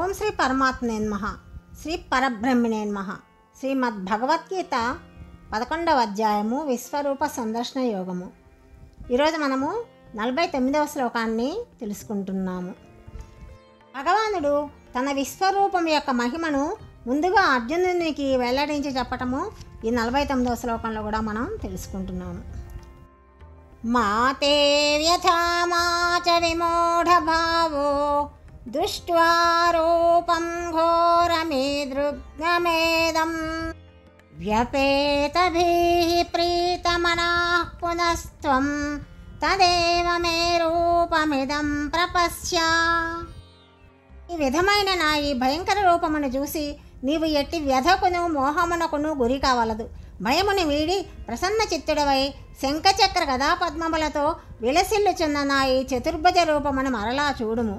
ఓం శ్రీ పరమాత్మనే నమః. శ్రీ పరబ్రహ్మణే నమః. శ్రీమద్భగవద్గీత 11వ అధ్యాయము విశ్వరూప సందర్శన యోగము. ఈరోజు మనము 49వ శ్లోకాన్ని తెలుసుకుంటున్నాము. భగవానుడు తన విశ్వరూపం యొక్క మహిమను ముందుగా అర్జునునికి వెల్లడించి చెప్పటము ఈ 49వ శ్లోకంలో కూడా మనం తెలుసుకుంటున్నాము. మాతే వ్యథా మాచ విమూఢభావో దృష్ట్వా రూపం ఘోరమీదృగ్నమేదం వ్యపేతభీః ప్రీతమనాః పునస్త్వం తదేవ మే రూపమిదం ప్రపశ్య. ఈ విధమైన నా ఈ భయంకర రూపమును చూసి నీవు ఎట్టి వ్యధకును మోహమునకును గురి కావలదు. భయముని వీడి ప్రసన్న చిత్తుడవై శంఖచక్ర గదాపద్మములతో విలసిల్లుచున్న నా ఈ చతుర్భుజ రూపమును మరలా చూడుము.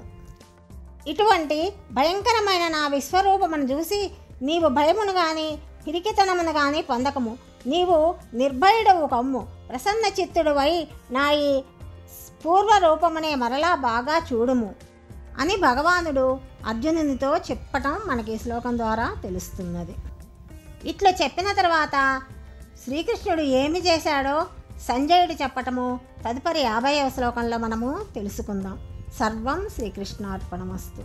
ఇటువంటి భయంకరమైన నా విశ్వరూపమును చూసి నీవు భయమును గాని పిరికితనమును గాని పొందకము. నీవు నిర్భయుడవు కమ్ము. ప్రసన్న చిత్తుడువై నా ఈ పూర్వ రూపమునే మరలా బాగా చూడుము అని భగవానుడు అర్జునునితో చెప్పటం మనకి ఈ శ్లోకం ద్వారా తెలుస్తున్నది. ఇట్లా చెప్పిన తర్వాత శ్రీకృష్ణుడు ఏమి చేశాడో సంజయుడు చెప్పటము తదుపరి 50వ శ్లోకంలో మనము తెలుసుకుందాం. సర్వం శ్రీకృష్ణార్పణమస్తు.